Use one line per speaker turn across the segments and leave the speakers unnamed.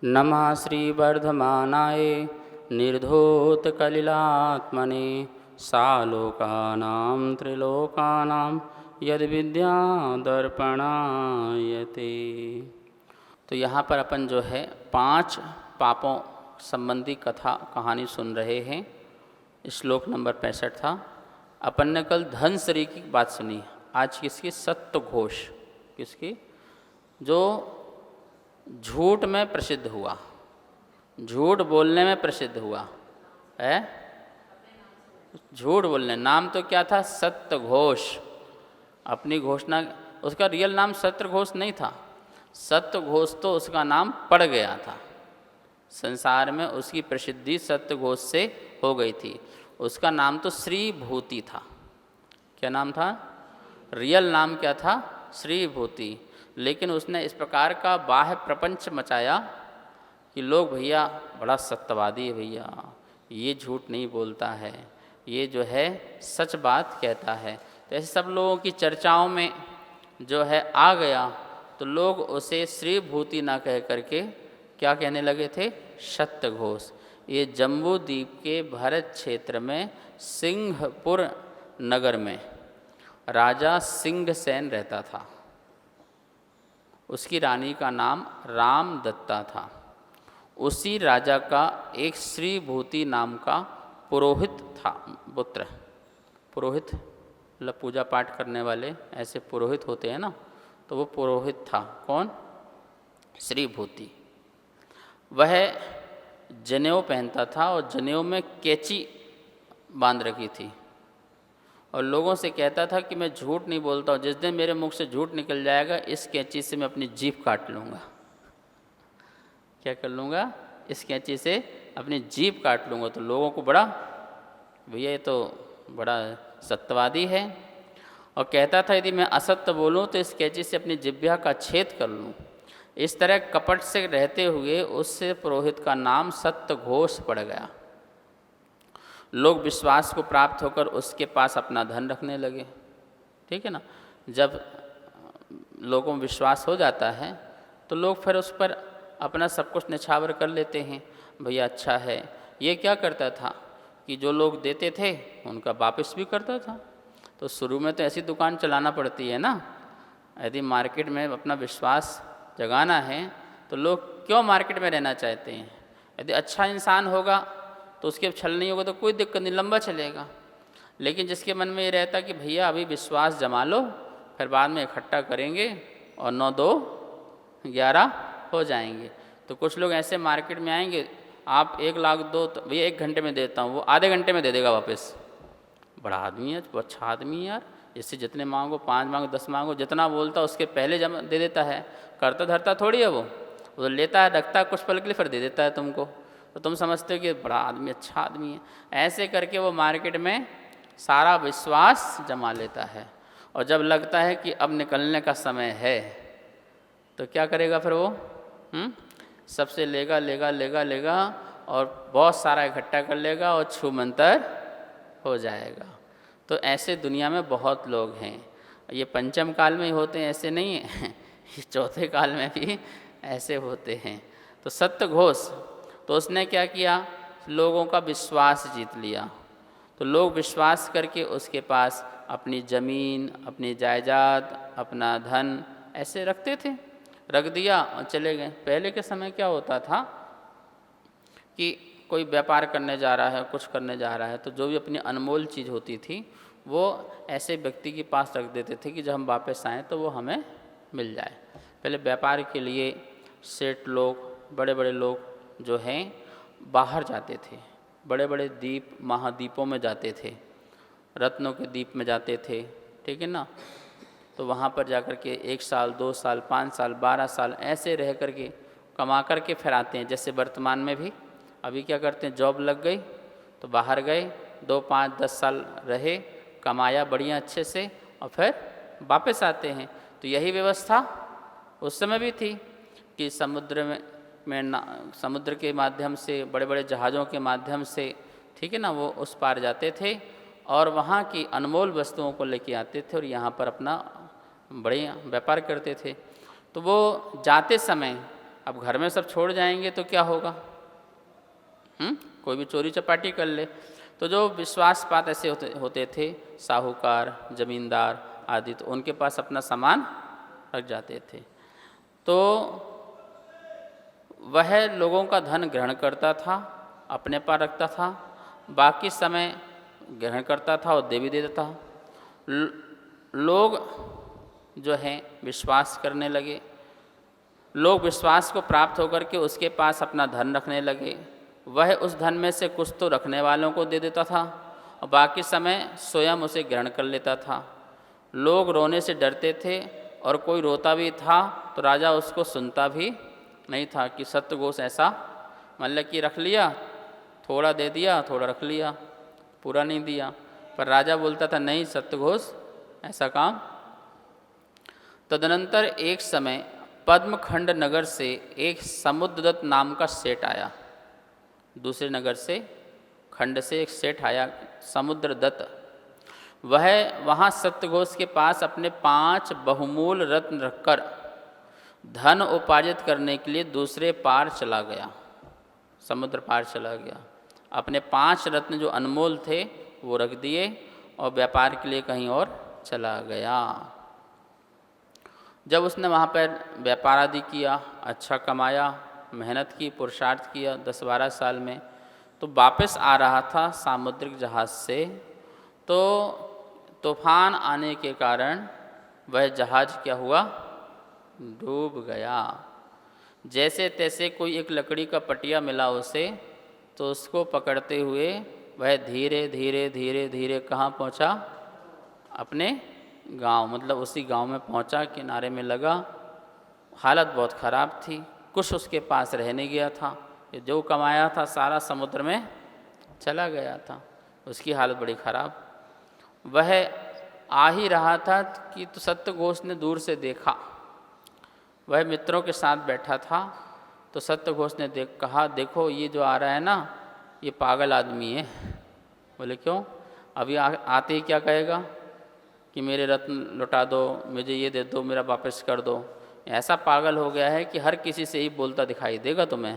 नमः श्रीवर्धमानाय निर्धूतकलिलात्मने सालोकानां त्रिलोकानां यद्विद्यादर्पणायते। तो यहाँ पर अपन जो है 5 पापों संबंधी कथा कहानी सुन रहे हैं। श्लोक नंबर 65 था। अपन ने कल धनसरी की बात सुनी। आज किसकी? सत्य घोष। किसकी? जो झूठ में प्रसिद्ध हुआ, झूठ बोलने में प्रसिद्ध हुआ है। झूठ बोलने, नाम तो क्या था? सत्य घोष। अपनी घोषणा, उसका रियल नाम सत्य घोष नहीं था। सत्य घोष तो उसका नाम पड़ गया था। संसार में उसकी प्रसिद्धि सत्य घोष से हो गई थी। उसका नाम तो श्री भूति था। क्या नाम था? रियल नाम क्या था? श्री भूति। लेकिन उसने इस प्रकार का बाह्य प्रपंच मचाया कि लोग, भैया बड़ा सत्यवादी है, भैया ये झूठ नहीं बोलता है, ये जो है सच बात कहता है। तो ऐसे सब लोगों की चर्चाओं में जो है आ गया, तो लोग उसे श्री भूति ना कह करके क्या कहने लगे थे? सत्य घोष। ये जम्बू द्वीप के भरत क्षेत्र में सिंहपुर नगर में राजा सिंहसेन रहता था। उसकी रानी का नाम रामदत्ता था। उसी राजा का एक श्री भूति नाम का पुरोहित था, पुत्र। पुरोहित मतलब पूजा पाठ करने वाले, ऐसे पुरोहित होते हैं ना, तो वो पुरोहित था। कौन? श्री भूति। वह जनेऊ पहनता था और जनेऊ में कैंची बांध रखी थी और लोगों से कहता था कि मैं झूठ नहीं बोलता हूँ, जिस दिन मेरे मुख से झूठ निकल जाएगा इस कैंची से मैं अपनी जीभ काट लूँगा। क्या कर लूँगा? इस कैंची से अपनी जीभ काट लूँगा। तो लोगों को बड़ा, भैया ये तो बड़ा सत्यवादी है। और कहता था यदि मैं असत्य बोलूँ तो इस कैंची से अपनी जिह्वा का छेद कर लूँ। इस तरह कपट से रहते हुए उससे पुरोहित का नाम सत्य घोष पड़ गया। लोग विश्वास को प्राप्त होकर उसके पास अपना धन रखने लगे। ठीक है ना? जब लोगों में विश्वास हो जाता है तो लोग फिर उस पर अपना सब कुछ निछावर कर लेते हैं। भैया अच्छा है। ये क्या करता था कि जो लोग देते थे उनका वापस भी करता था। तो शुरू में तो ऐसी दुकान चलाना पड़ती है ना। यदि मार्केट में अपना विश्वास जगाना है तो लोग क्यों मार्केट में रहना चाहते हैं? यदि अच्छा इंसान होगा तो उसके छल नहीं होगा तो कोई दिक्कत नहीं, लंबा चलेगा। लेकिन जिसके मन में ये रहता कि भैया अभी विश्वास जमा लो, फिर बाद में इकट्ठा करेंगे और 9 2 11 हो जाएंगे। तो कुछ लोग ऐसे मार्केट में आएंगे, आप 1 लाख दो तो भैया 1 घंटे में देता हूँ, वो आधे घंटे में दे देगा वापस। बड़ा आदमी है, वो अच्छा आदमी है यार। इससे जितने मांगो, 5 मांगो, 10 मांगो, जितना बोलता उसके पहले जमा दे देता है। करता धरता थोड़ी है वो तो लेता है, रखता है कुछ पल के लिए, फिर दे देता है तुमको। तो तुम समझते हो कि बड़ा आदमी, अच्छा आदमी है। ऐसे करके वो मार्केट में सारा विश्वास जमा लेता है। और जब लगता है कि अब निकलने का समय है तो क्या करेगा फिर वो? सबसे लेगा लेगा लेगा लेगा और बहुत सारा इकट्ठा कर लेगा और छू मंतर हो जाएगा। तो ऐसे दुनिया में बहुत लोग हैं। ये पंचम काल में ही होते हैं, ऐसे नहीं है। ये चौथे काल में भी ऐसे होते हैं। तो सत्य घोष, तो उसने क्या किया? लोगों का विश्वास जीत लिया। तो लोग विश्वास करके उसके पास अपनी ज़मीन, अपनी जायदाद, अपना धन ऐसे रखते थे, रख दिया और चले गए। पहले के समय क्या होता था कि कोई व्यापार करने जा रहा है, कुछ करने जा रहा है, तो जो भी अपनी अनमोल चीज़ होती थी वो ऐसे व्यक्ति के पास रख देते थे कि जब हम वापस आएँ तो वो हमें मिल जाए। पहले व्यापार के लिए सेठ लोग, बड़े बड़े लोग जो हैं बाहर जाते थे, बड़े बड़े द्वीप, महाद्वीपों में जाते थे, रत्नों के द्वीप में जाते थे। ठीक है ना? तो वहाँ पर जा कर के 1 साल, 2 साल, 5 साल, 12 साल ऐसे रह कर के कमा कर के फिर आते हैं। जैसे वर्तमान में भी अभी क्या करते हैं, जॉब लग गई तो बाहर गए, 2, 5, 10 साल रहे, कमाया बढ़िया अच्छे से और फिर वापस आते हैं। तो यही व्यवस्था उस समय भी थी कि समुद्र में समुद्र के माध्यम से, बड़े बड़े जहाज़ों के माध्यम से, ठीक है ना, वो उस पार जाते थे और वहाँ की अनमोल वस्तुओं को लेके आते थे और यहाँ पर अपना बढ़िया व्यापार करते थे। तो वो जाते समय अब घर में सब छोड़ जाएंगे तो क्या होगा? कोई भी चोरी चपाटी कर ले। तो जो विश्वासपात ऐसे होते थे, साहूकार, जमींदार आदि, तो उनके पास अपना सामान रख जाते थे। तो वह लोगों का धन ग्रहण करता था, अपने पास रखता था, बाकी समय ग्रहण करता था और दे भी देता था। लोग जो हैं विश्वास करने लगे, लोग विश्वास को प्राप्त होकर के उसके पास अपना धन रखने लगे। वह उस धन में से कुछ तो रखने वालों को दे देता था और बाकी समय स्वयं उसे ग्रहण कर लेता था। लोग रोने से डरते थे और कोई रोता भी था तो राजा उसको सुनता भी नहीं था कि सत्यघोष ऐसा, मतलब कि रख लिया, थोड़ा दे दिया, थोड़ा रख लिया, पूरा नहीं दिया। पर राजा बोलता था नहीं सत्यघोष ऐसा काम। तदनंतर एक समय पद्मखंड नगर से एक समुद्रदत्त नाम का सेठ आया। दूसरे नगर से, खंड से एक सेठ आया समुद्रदत्त। वह वहाँ सत्यघोष के पास अपने 5 बहुमूल्य रत्न रखकर धन उपार्जित करने के लिए दूसरे पार चला गया, समुद्र पार चला गया। अपने 5 रत्न जो अनमोल थे वो रख दिए और व्यापार के लिए कहीं और चला गया। जब उसने वहाँ पर व्यापार आदि किया, अच्छा कमाया, मेहनत की, पुरुषार्थ किया 10-12 साल में, तो वापस आ रहा था सामुद्रिक जहाज़ से, तो तूफान आने के कारण वह जहाज़ क्या हुआ, डूब गया। जैसे तैसे कोई एक लकड़ी का पटिया मिला उसे, तो उसको पकड़ते हुए वह धीरे धीरे धीरे धीरे कहाँ पहुँचा, अपने गांव, मतलब उसी गांव में पहुंचा, किनारे में लगा। हालत बहुत ख़राब थी, कुछ उसके पास रह नहीं गया था, जो कमाया था सारा समुद्र में चला गया था। उसकी हालत बड़ी ख़राब। वह आ ही रहा था कि तो सत्यघोष ने दूर से देखा, वह मित्रों के साथ बैठा था, तो सत्यघोष ने कहा देखो ये जो आ रहा है ना, ये पागल आदमी है। बोले क्यों? अभी आते ही क्या कहेगा कि मेरे रत्न लौटा दो, मुझे ये दे दो, मेरा वापस कर दो। ऐसा पागल हो गया है कि हर किसी से ही बोलता दिखाई देगा तुम्हें।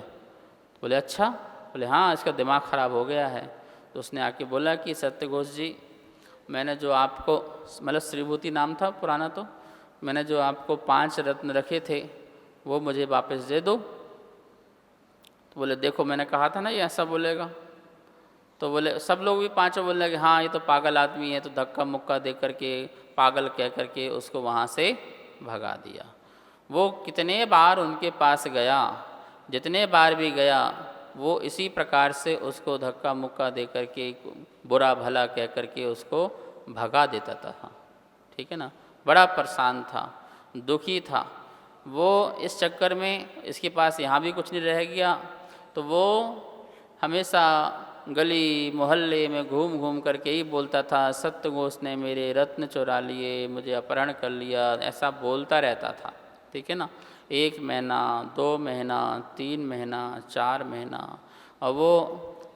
बोले अच्छा? बोले हाँ, इसका दिमाग ख़राब हो गया है। तो उसने आके बोला कि सत्यघोष जी, मैंने जो आपको, मतलब श्रीभूति नाम था पुराना, तो मैंने जो आपको 5 रत्न रखे थे वो मुझे वापस दे दो। तो बोले देखो मैंने कहा था ना ये ऐसा बोलेगा। तो बोले, सब लोग भी 5 बोलने लगे हाँ ये तो पागल आदमी है, तो धक्का मुक्का दे करके, पागल कह करके उसको वहाँ से भगा दिया। वो कितने बार उनके पास गया, जितने बार भी गया वो इसी प्रकार से उसको धक्का मुक्का दे करके, बुरा भला कह करके उसको भगा देता था। ठीक है ना? बड़ा परेशान था, दुखी था वो। इस चक्कर में इसके पास यहाँ भी कुछ नहीं रह गया, तो वो हमेशा गली मोहल्ले में घूम घूम करके ही बोलता था सत्यघोष ने मेरे रत्न चुरा लिए, मुझे अपहरण कर लिया, ऐसा बोलता रहता था। ठीक है ना? 1 महीना, 2 महीना, 3 महीना, 4 महीना, और वो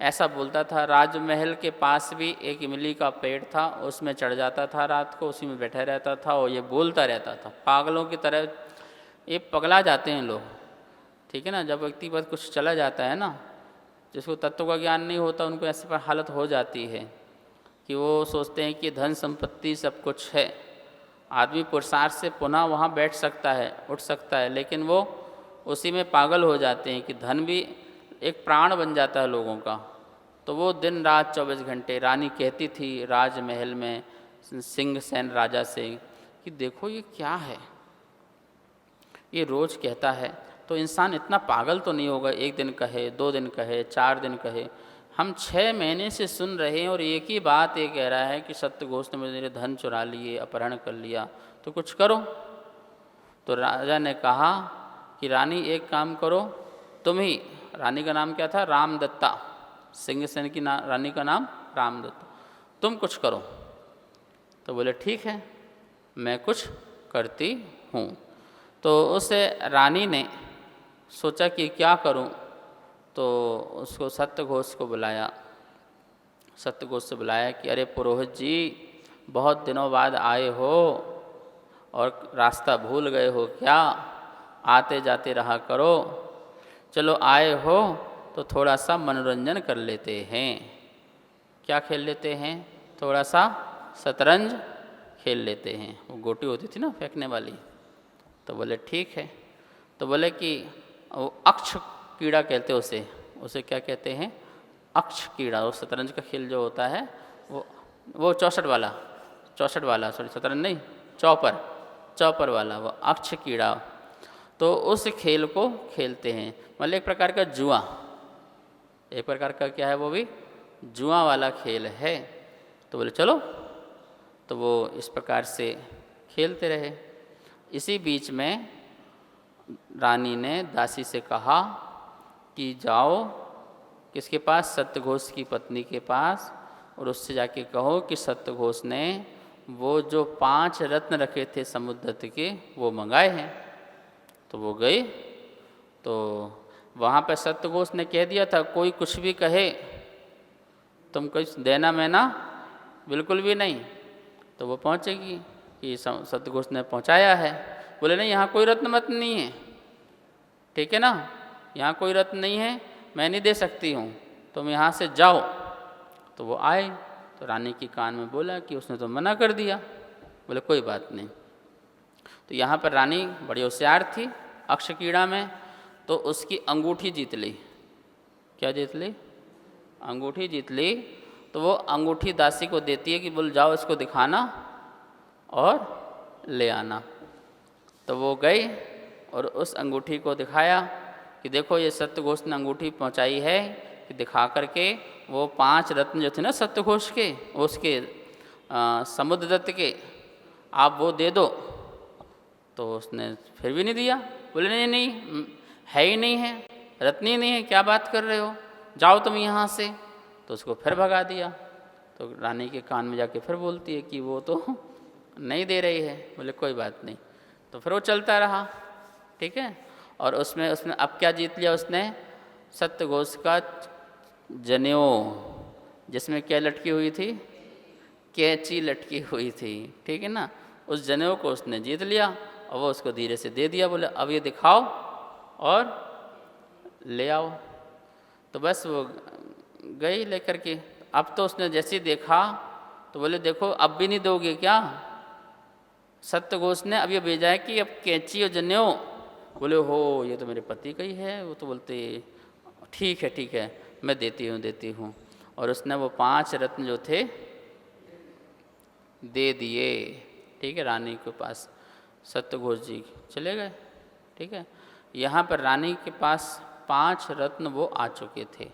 ऐसा बोलता था। राजमहल के पास भी एक इमली का पेड़ था, उसमें चढ़ जाता था रात को, उसी में बैठा रहता था और ये बोलता रहता था पागलों की तरह। ये पगला जाते हैं लोग। ठीक है ना? जब व्यक्ति पर कुछ चला जाता है ना, जिसको तत्व का ज्ञान नहीं होता, उनको ऐसे पर हालत हो जाती है कि वो सोचते हैं कि धन संपत्ति सब कुछ है, आदमी पुरुषार्थ से पुनः वहाँ बैठ सकता है, उठ सकता है, लेकिन वो उसी में पागल हो जाते हैं कि धन भी एक प्राण बन जाता है लोगों का। तो वो दिन रात 24 घंटे, रानी कहती थी राजमहल में सिंहसेन राजा से कि देखो ये क्या है, ये रोज़ कहता है, तो इंसान इतना पागल तो नहीं होगा, 1 दिन कहे, 2 दिन कहे, 4 दिन कहे। हम 6 महीने से सुन रहे हैं और एक ही बात ये कह रहा है कि सत्यघोष ने मेरे धन चुरा लिए, अपहरण कर लिया, तो कुछ करो। तो राजा ने कहा कि रानी एक काम करो, तुम ही, रानी का नाम क्या था, रामदत्ता, सिंहसेन की रानी का नाम रामदत्ता, तुम कुछ करो। तो बोले ठीक है मैं कुछ करती हूँ। तो उस रानी ने सोचा कि क्या करूं, तो उसको सत्यघोष को बुलाया। सत्यघोष से बुलाया कि अरे पुरोहित जी, बहुत दिनों बाद आए हो और रास्ता भूल गए हो क्या? आते जाते रहा करो। चलो आए हो तो थोड़ा सा मनोरंजन कर लेते हैं। क्या खेल लेते हैं? थोड़ा सा शतरंज खेल लेते हैं। वो गोटी होती थी ना फेंकने वाली। तो बोले ठीक है। तो बोले कि वो अक्ष कीड़ा कहते उसे, उसे क्या कहते हैं? अक्ष कीड़ा। वो शतरंज का खेल जो होता है वो 64 वाला सॉरी शतरंज नहीं, चौपर वाला वो अक्ष कीड़ा। तो उस खेल को खेलते हैं, मतलब एक प्रकार का जुआ, एक प्रकार का क्या है वो भी जुआ वाला खेल है। तो बोले चलो, तो वो इस प्रकार से खेलते रहे। इसी बीच में रानी ने दासी से कहा कि जाओ किसके पास? सत्यघोष की पत्नी के पास, और उससे जाके कहो कि सत्यघोष ने वो जो 5 रत्न रखे थे समुद्र के वो मंगाए हैं। तो वो गए, तो वहाँ पर सत्यघोष ने कह दिया था कोई कुछ भी कहे तुम कुछ देना मैना बिल्कुल भी नहीं। तो वो पहुँचेगी कि सत्यघोष ने पहुँचाया है। बोले नहीं, यहाँ कोई रत्न मत नहीं है, ठीक है ना, यहाँ कोई रत्न नहीं है, मैं नहीं दे सकती हूँ, तुम यहाँ से जाओ। तो वो आए तो रानी के कान में बोला कि उसने तो मना कर दिया। बोले कोई बात नहीं। तो यहाँ पर रानी बड़ी होशियार थी अक्ष कीड़ा में, तो उसकी अंगूठी जीत ली। क्या जीत ली? अंगूठी जीत ली। तो वो अंगूठी दासी को देती है कि बोल जाओ इसको दिखाना और ले आना। तो वो गई और उस अंगूठी को दिखाया कि देखो ये सत्यघोष ने अंगूठी पहुंचाई है, कि दिखा करके वो 5 रत्न जो थे ना सत्यघोष के, उसके समुद्रदत्त के, आप वो दे दो। तो उसने फिर भी नहीं दिया। बोले नहीं नहीं, है ही नहीं है, रत्न ही नहीं है, क्या बात कर रहे हो, जाओ तुम यहाँ से। तो उसको फिर भगा दिया। तो रानी के कान में जाके फिर बोलती है कि वो तो नहीं दे रही है। बोले कोई बात नहीं। तो फिर वो चलता रहा, ठीक है। और उसमें अब क्या जीत लिया उसने? सत्यघोष का जनेऊ, जिसमें क्या लटकी हुई थी? कैंची लटकी हुई थी, ठीक है ना। उस जनेऊ को उसने जीत लिया और वो उसको धीरे से दे दिया। बोले अब ये दिखाओ और ले आओ। तो बस वो गई लेकर के। अब तो उसने जैसे ही देखा तो बोले देखो अब भी नहीं दोगे क्या? सत्यघोष ने अब ये भेजा है कि अब कैंची और जनेऊ। बोले हो ये तो मेरे पति का ही है। वो तो बोलते ठीक है मैं देती हूँ। और उसने वो 5 रत्न जो थे दे दिए, ठीक है, रानी के पास। सत्यघोष जी चले गए, ठीक है। यहाँ पर रानी के पास 5 रत्न वो आ चुके थे।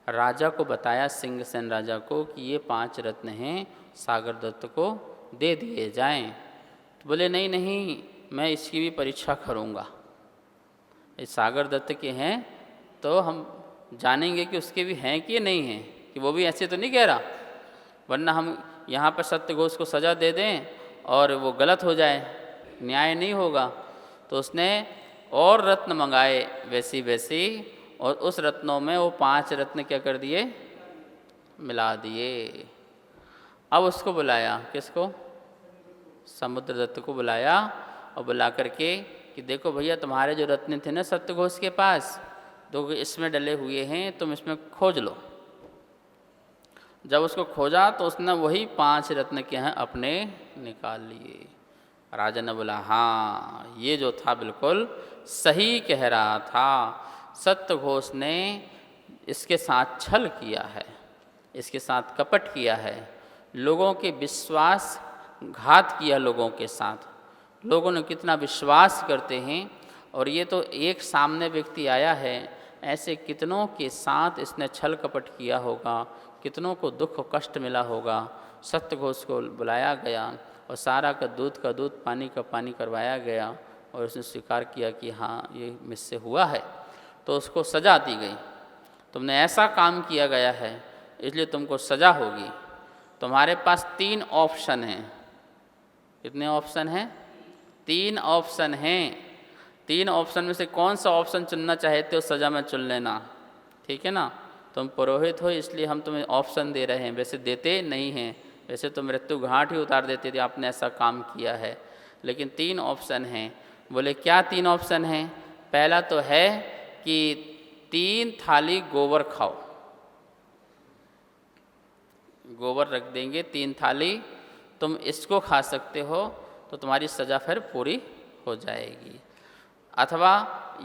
राजा को बताया, सिंहसेन राजा को, कि ये 5 रत्न हैं, सागर दत्त को दे दिए जाएं। तो बोले नहीं नहीं, मैं इसकी भी परीक्षा करूँगा। ये सागर दत्त के हैं तो हम जानेंगे कि उसके भी हैं कि नहीं हैं, कि वो भी ऐसे तो नहीं कह रहा, वरना हम यहाँ पर सत्यघोष को सज़ा दे दें और वो गलत हो जाए, न्याय नहीं होगा। तो उसने और रत्न मंगाए वैसी, और उस रत्नों में वो 5 रत्न क्या कर दिए? मिला दिए। अब उसको बुलाया, किसको? समुद्रदत्त को बुलाया और बुला करके कि देखो भैया तुम्हारे जो रत्न थे ना सत्यघोष के पास, तो इसमें डले हुए हैं, तुम इसमें खोज लो। जब उसको खोजा तो उसने वही 5 रत्न के हैं अपने निकाल लिए। राजा ने बोला हाँ ये जो था बिल्कुल सही कह रहा था, सत्यघोष ने इसके साथ छल किया है, इसके साथ कपट किया है, लोगों के विश्वास घात किया लोगों के साथ। लोगों ने कितना विश्वास करते हैं, और ये तो एक सामने व्यक्ति आया है, ऐसे कितनों के साथ इसने छल कपट किया होगा, कितनों को दुख और कष्ट मिला होगा। सत्यघोष को बुलाया गया और सारा का दूध पानी का पानी करवाया गया, और उसने स्वीकार किया कि हाँ ये मुझसे हुआ है। तो उसको सज़ा दी गई, तुमने ऐसा काम किया गया है इसलिए तुमको सज़ा होगी। तुम्हारे पास 3 ऑप्शन हैं। कितने ऑप्शन हैं? 3 ऑप्शन हैं। 3 ऑप्शन में से कौन सा ऑप्शन चुनना चाहते हो सज़ा में चुन लेना, ठीक है ना। तुम पुरोहित हो इसलिए हम तुम्हें ऑप्शन दे रहे हैं, वैसे देते नहीं हैं, वैसे तो मृत्यु घाट ही उतार देते थे, आपने ऐसा काम किया है। लेकिन 3 ऑप्शन हैं। बोले क्या 3 ऑप्शन हैं? पहला तो है कि 3 थाली गोबर खाओ, गोबर रख देंगे 3 थाली, तुम इसको खा सकते हो तो तुम्हारी सज़ा फिर पूरी हो जाएगी। अथवा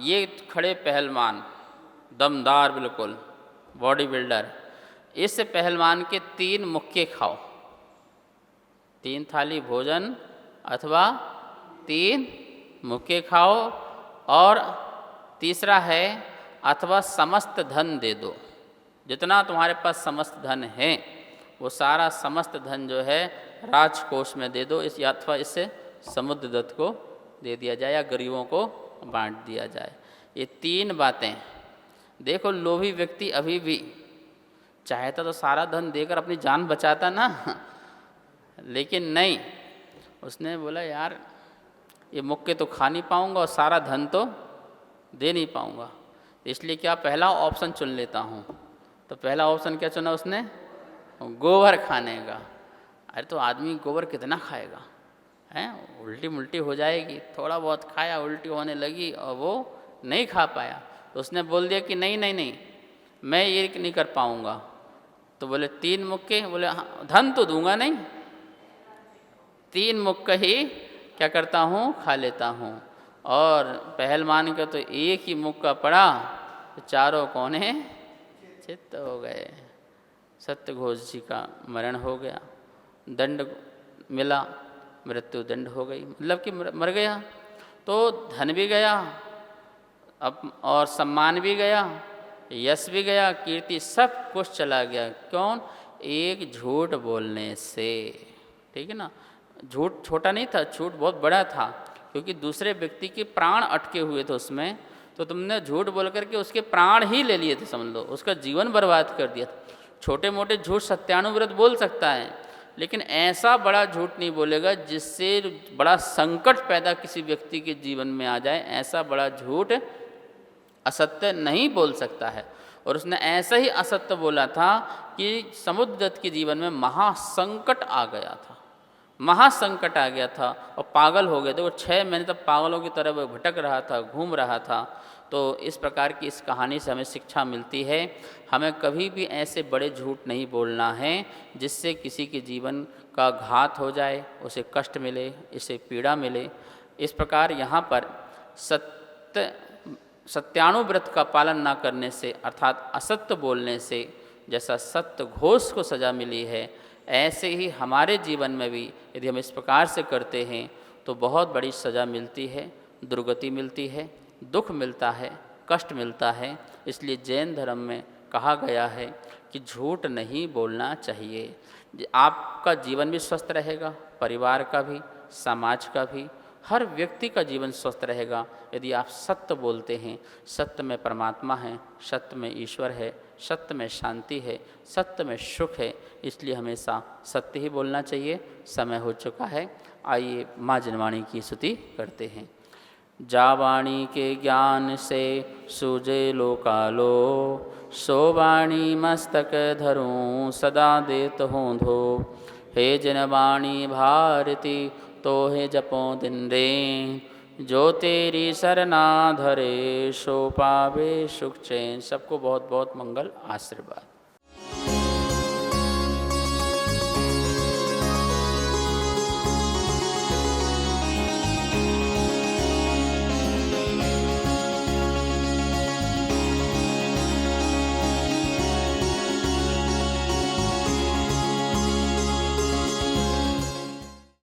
ये खड़े पहलवान, दमदार बिल्कुल बॉडी बिल्डर, इस पहलवान के 3 मुक्के खाओ, 3 थाली भोजन अथवा 3 मुक्के खाओ। और तीसरा है अथवा समस्त धन दे दो, जितना तुम्हारे पास समस्त धन है वो सारा समस्त धन जो है राजकोष में दे दो, इस अथवा इससे समुद्रदत्त को दे दिया जाए या गरीबों को बांट दिया जाए। ये 3 बातें। देखो लोभी व्यक्ति अभी भी चाहता तो सारा धन देकर अपनी जान बचाता ना, लेकिन नहीं, उसने बोला यार ये मुक्के तो खा नहीं पाऊंगा और सारा धन तो दे नहीं पाऊंगा, इसलिए क्या पहला ऑप्शन चुन लेता हूँ। तो पहला ऑप्शन क्या चुना उसने? गोबर खाने का। अरे तो आदमी गोबर कितना खाएगा, हैं? उल्टी मुल्टी हो जाएगी। थोड़ा बहुत खाया, उल्टी होने लगी और वो नहीं खा पाया, तो उसने बोल दिया कि नहीं नहीं नहीं, मैं ये नहीं कर पाऊँगा। तो बोले 3 मुक्के, बोले हाँ धन तो दूंगा नहीं, 3 मुक्के ही क्या करता हूँ, खा लेता हूँ। और पहलवान का तो एक ही मुक्का पड़ा तो चारों कोने चित्त हो गए। सत्यघोष जी का मरण हो गया, दंड मिला, मृत्यु दंड हो गई, मतलब कि मर गया। तो धन भी गया अब और सम्मान भी गया, यश भी गया, कीर्ति सब कुछ चला गया। कौन? एक झूठ बोलने से। ठीक है ना, झूठ छोटा नहीं था, झूठ बहुत बड़ा था, क्योंकि दूसरे व्यक्ति के प्राण अटके हुए थे उसमें। तो तुमने झूठ बोल करके उसके प्राण ही ले लिए थे, समझ लो, उसका जीवन बर्बाद कर दिया। छोटे मोटे झूठ सत्यानुव्रत बोल सकता है, लेकिन ऐसा बड़ा झूठ नहीं बोलेगा जिससे बड़ा संकट पैदा किसी व्यक्ति के जीवन में आ जाए। ऐसा बड़ा झूठ असत्य नहीं बोल सकता है। और उसने ऐसा ही असत्य बोला था कि समुद्रदत्त के जीवन में महासंकट आ गया था, महासंकट आ गया था और पागल हो गए थे वो। 6 महीने तक पागलों की तरह वो भटक रहा था, घूम रहा था। तो इस प्रकार की इस कहानी से हमें शिक्षा मिलती है, हमें कभी भी ऐसे बड़े झूठ नहीं बोलना है जिससे किसी के जीवन का घात हो जाए, उसे कष्ट मिले, इसे पीड़ा मिले। इस प्रकार यहाँ पर सत्यानुव्रत का पालन ना करने से, अर्थात असत्य बोलने से जैसा सत्यघोष को सज़ा मिली है, ऐसे ही हमारे जीवन में भी यदि हम इस प्रकार से करते हैं तो बहुत बड़ी सज़ा मिलती है, दुर्गति मिलती है, दुख मिलता है, कष्ट मिलता है। इसलिए जैन धर्म में कहा गया है कि झूठ नहीं बोलना चाहिए। आपका जीवन भी स्वस्थ रहेगा, परिवार का भी, समाज का भी, हर व्यक्ति का जीवन स्वस्थ रहेगा यदि आप सत्य बोलते हैं। सत्य में परमात्मा है, सत्य में ईश्वर है, सत्य में शांति है, सत्य में सुख है। इसलिए हमेशा सत्य ही बोलना चाहिए। समय हो चुका है, आइए माँ जनवाणी की स्तुति करते हैं। जावाणी के ज्ञान से सूझे लोकालो, सो वाणी मस्तक धरूं सदा देत हूँ धो। हे जनवाणी भारती तो हे जपों दिन रे, जो तेरी सरना धरे सो पावे सुख चैन। सबको बहुत बहुत मंगल आशीर्वाद।